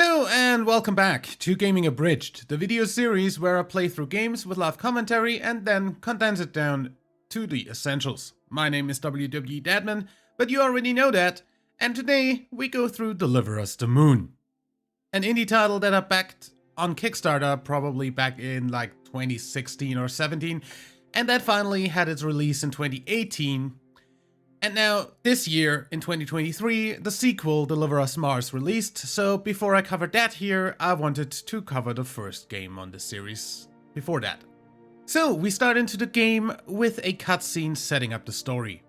Hello and welcome back to Gaming Abridged, the video series where I play through games with live commentary and then condense it down to the essentials. My name is WW Dadman, but you already know that, and today we go through Deliver Us the Moon. An indie title that I backed on Kickstarter probably back in like 2016 or 17, and that finally had its release in 2018. And now, this year, in 2023, the sequel, Deliver Us Mars, released, so before I covered that here, I wanted to cover the first game on the series before that. So, we start into the game with a cutscene setting up the story.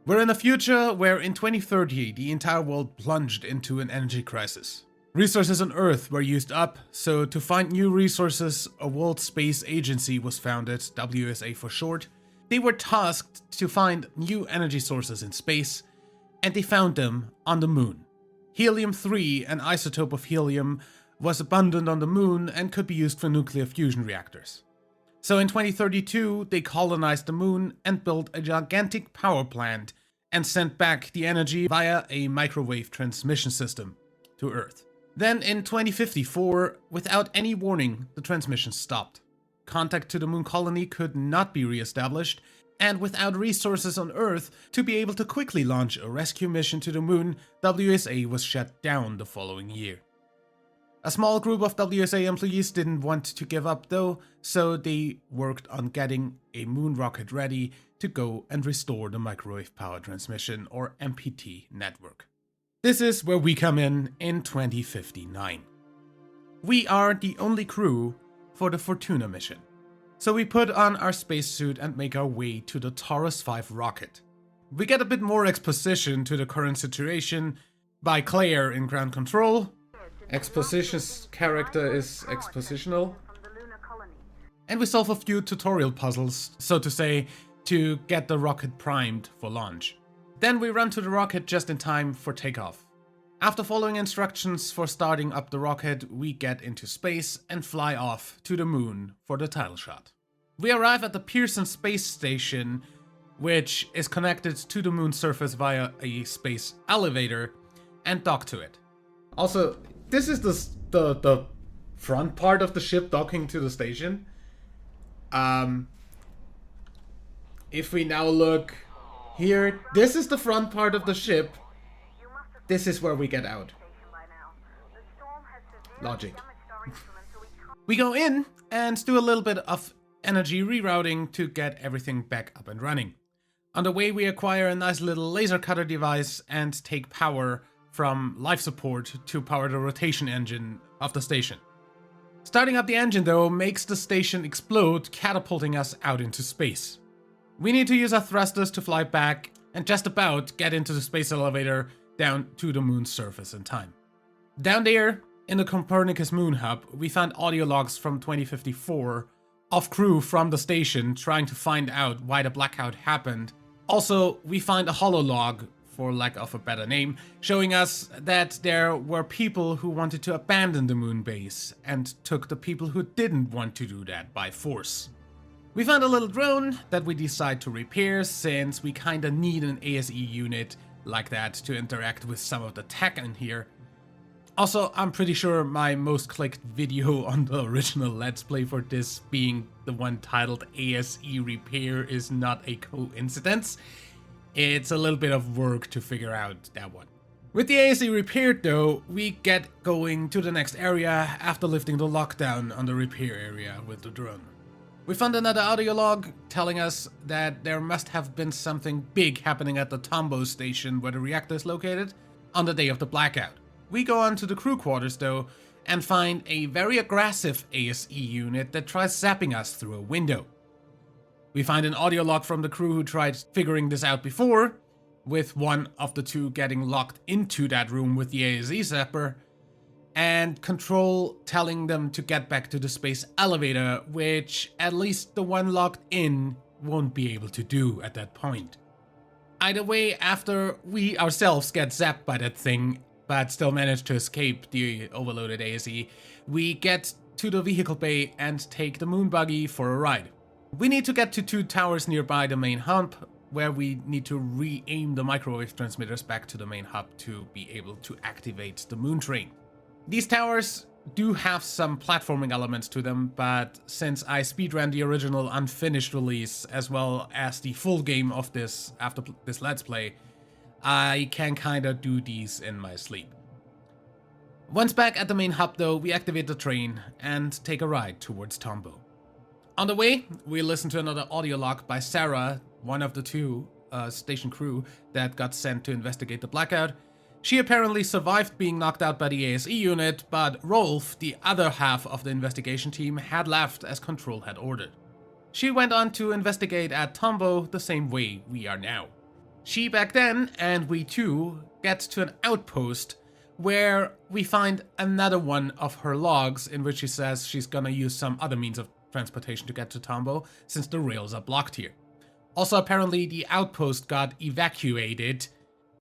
We're in a future where in 2030, the entire world plunged into an energy crisis. Resources on Earth were used up, so to find new resources, a World Space Agency was founded, WSA for short. They were tasked to find new energy sources in space, and they found them on the moon. Helium-3, an isotope of helium, was abundant on the moon and could be used for nuclear fusion reactors. So in 2032, they colonized the moon and built a gigantic power plant and sent back the energy via a microwave transmission system to Earth. Then in 2054, without any warning, the transmission stopped. Contact to the moon colony could not be re-established, and without resources on Earth to be able to quickly launch a rescue mission to the moon, WSA was shut down the following year. A small group of WSA employees didn't want to give up though, so they worked on getting a moon rocket ready to go and restore the microwave power transmission or MPT network. This is where we come in 2059. We are the only crew for the Fortuna mission. So we put on our spacesuit and make our way to the Taurus V rocket. We get a bit more exposition to the current situation by Claire in ground control. Exposition's character is expositional. And we solve a few tutorial puzzles, so to say, to get the rocket primed for launch. Then we run to the rocket just in time for takeoff. After following instructions for starting up the rocket, we get into space and fly off to the moon for the title shot. We arrive at the Pearson Station, which is connected to the moon's surface via a space elevator, and dock to it. Also, this is the front part of the ship docking to the station. If we now look here, this is the front part of the ship. This is where we get out. Logic. We go in and do a little bit of energy rerouting to get everything back up and running. On the way we acquire a nice little laser cutter device and take power from life support to power the rotation engine of the station. Starting up the engine though makes the station explode, catapulting us out into space. We need to use our thrusters to fly back and just about get into the space elevator down to the moon's surface in time. Down there, in the Copernicus Moonhub, we found audio logs from 2054 of crew from the station trying to find out why the blackout happened. Also, we find a hololog, for lack of a better name, showing us that there were people who wanted to abandon the moon base and took the people who didn't want to do that by force. We found a little drone that we decide to repair since we kinda need an ASE unit like that to interact with some of the tech in here. Also, I'm pretty sure my most clicked video on the original Let's Play for this being the one titled ASE Repair is not a coincidence. It's a little bit of work to figure out that one. With the ASE repaired though, we get going to the next area after lifting the lockdown on the repair area with the drone. We found another audio log telling us that there must have been something big happening at the Tombough station where the reactor is located on the day of the blackout. We go on to the crew quarters though and find a very aggressive ASE unit that tries zapping us through a window. We find an audio log from the crew who tried figuring this out before, with one of the two getting locked into that room with the ASE zapper, and Control telling them to get back to the space elevator, which at least the one locked in won't be able to do at that point. Either way, after we ourselves get zapped by that thing, but still manage to escape the overloaded ASE, we get to the vehicle bay and take the moon buggy for a ride. We need to get to two towers nearby the main hub, where we need to re-aim the microwave transmitters back to the main hub to be able to activate the moon train. These towers do have some platforming elements to them, but since I speedran the original unfinished release as well as the full game of this after this Let's Play, I can kinda do these in my sleep. Once back at the main hub though, we activate the train and take a ride towards Tombough. On the way, we listen to another audio log by Sarah, one of the two station crew that got sent to investigate the blackout. She apparently survived being knocked out by the ASE unit, but Rolf, the other half of the investigation team, had left as Control had ordered. She went on to investigate at Tombough the same way we are now. She back then, and we too, get to an outpost where we find another one of her logs in which she says she's gonna use some other means of transportation to get to Tombough since the rails are blocked here. Also, apparently the outpost got evacuated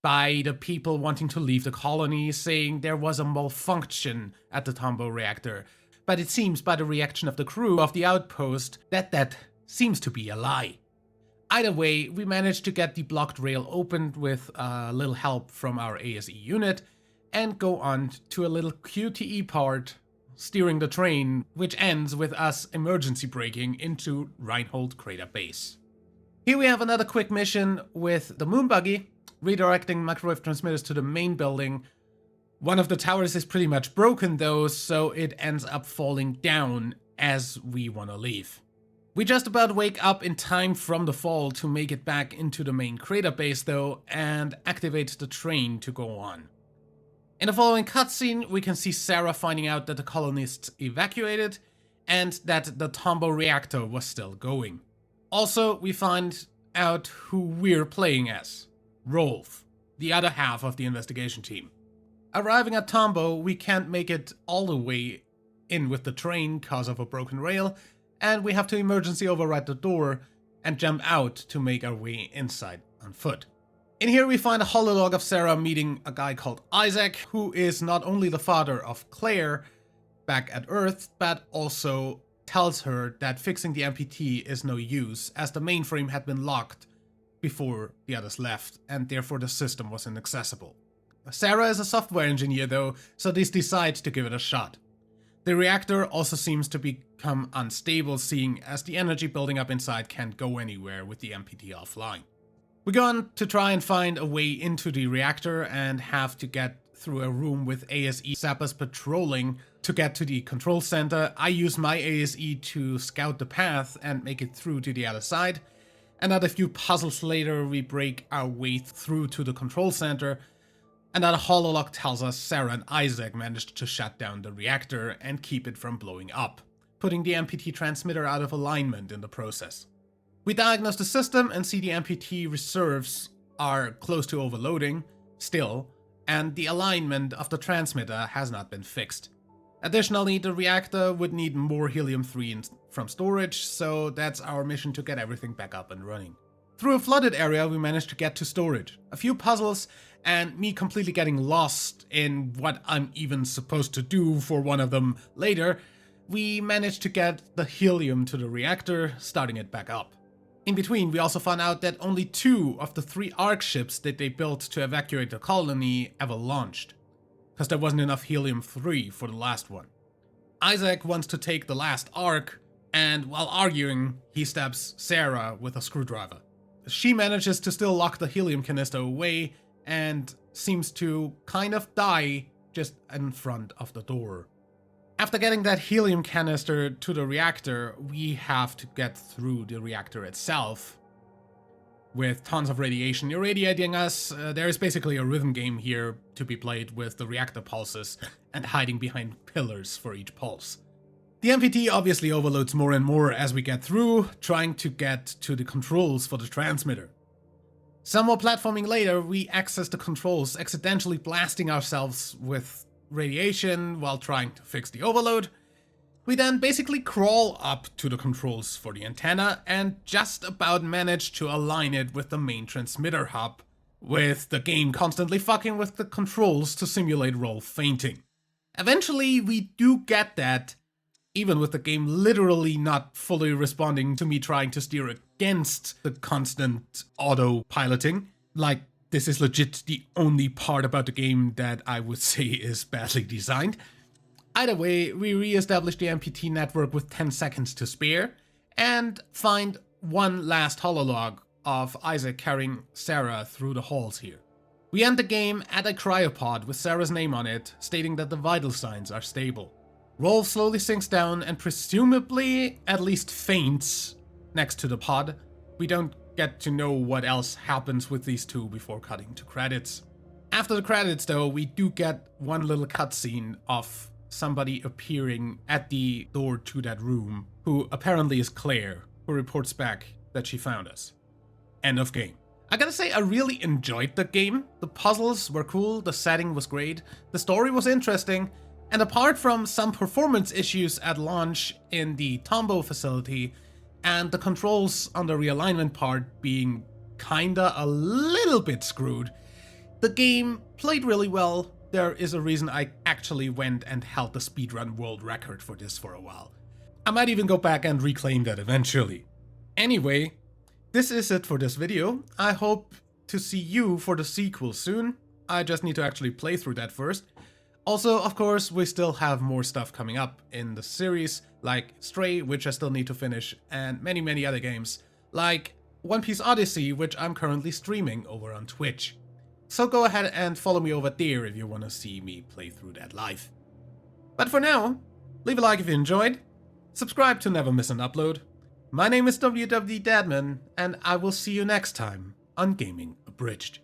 by the people wanting to leave the colony, saying there was a malfunction at the Tombough reactor. But it seems by the reaction of the crew of the outpost that seems to be a lie. Either way, we managed to get the blocked rail opened with a little help from our ASE unit and go on to a little QTE part steering the train, which ends with us emergency braking into Reinhold Crater Base. Here we have another quick mission with the moon buggy, redirecting microwave transmitters to the main building. One of the towers is pretty much broken though, so it ends up falling down as we want to leave. We just about wake up in time from the fall to make it back into the main crater base though, and activate the train to go on. In the following cutscene, we can see Sarah finding out that the colonists evacuated, and that the Tombough reactor was still going. Also, we find out who we're playing as. Rolf, the other half of the investigation team. Arriving at Tombough, we can't make it all the way in with the train cause of a broken rail, and we have to emergency override the door and jump out to make our way inside on foot. In here we find a hololog of Sarah meeting a guy called Isaac, who is not only the father of Claire back at Earth, but also tells her that fixing the MPT is no use, as the mainframe had been locked before the others left, and therefore the system was inaccessible. Sarah is a software engineer though, so they decide to give it a shot. The reactor also seems to become unstable, seeing as the energy building up inside can't go anywhere with the MPT offline. We go on to try and find a way into the reactor and have to get through a room with ASE sappers patrolling to get to the control center. I use my ASE to scout the path and make it through to the other side. Another few puzzles later, we break our way through to the control center. Another hololog tells us Sarah and Isaac managed to shut down the reactor and keep it from blowing up, putting the MPT transmitter out of alignment in the process. We diagnose the system and see the MPT reserves are close to overloading, still, and the alignment of the transmitter has not been fixed. Additionally, the reactor would need more helium-3 from storage, so that's our mission to get everything back up and running. Through a flooded area, we managed to get to storage. A few puzzles, and me completely getting lost in what I'm even supposed to do for one of them later, we managed to get the helium to the reactor, starting it back up. In between, we also found out that only 2 of the 3 ARC ships that they built to evacuate the colony ever launched, because there wasn't enough helium-3 for the last one. Isaac wants to take the last ARC, and while arguing, he stabs Sarah with a screwdriver. She manages to still lock the helium canister away, and seems to kind of die just in front of the door. After getting that helium canister to the reactor, we have to get through the reactor itself, with tons of radiation irradiating us. There is basically a rhythm game here to be played with the reactor pulses and hiding behind pillars for each pulse. The MPT obviously overloads more and more as we get through, trying to get to the controls for the transmitter. Some more platforming later, we access the controls, accidentally blasting ourselves with radiation while trying to fix the overload. We then basically crawl up to the controls for the antenna and just about manage to align it with the main transmitter hub, with the game constantly fucking with the controls to simulate Rolf fainting. Eventually we do get that, even with the game literally not fully responding to me trying to steer against the constant auto-piloting, like this is legit the only part about the game that I would say is badly designed. Either way, we re-establish the MPT network with 10 seconds to spare, and find one last hololog of Isaac carrying Sarah through the halls here. We end the game at a cryopod with Sarah's name on it, stating that the vital signs are stable. Rolf slowly sinks down and presumably at least faints next to the pod. We don't get to know what else happens with these two before cutting to credits. After the credits though, we do get one little cutscene of somebody appearing at the door to that room, who apparently is Claire, who reports back that she found us. End of game. I gotta say, I really enjoyed the game. The puzzles were cool, the setting was great, the story was interesting, and apart from some performance issues at launch in the Tombough facility, and the controls on the realignment part being kinda a little bit screwed, the game played really well. There is a reason I actually went and held the speedrun world record for this for a while. I might even go back and reclaim that eventually. Anyway, this is it for this video. I hope to see you for the sequel soon. I just need to actually play through that first. Also, of course, we still have more stuff coming up in the series, like Stray, which I still need to finish, and many other games, like One Piece Odyssey, which I'm currently streaming over on Twitch. So go ahead and follow me over there if you want to see me play through that live. But for now, leave a like if you enjoyed, subscribe to never miss an upload. My name is WW Dadman, and I will see you next time on Gaming Abridged.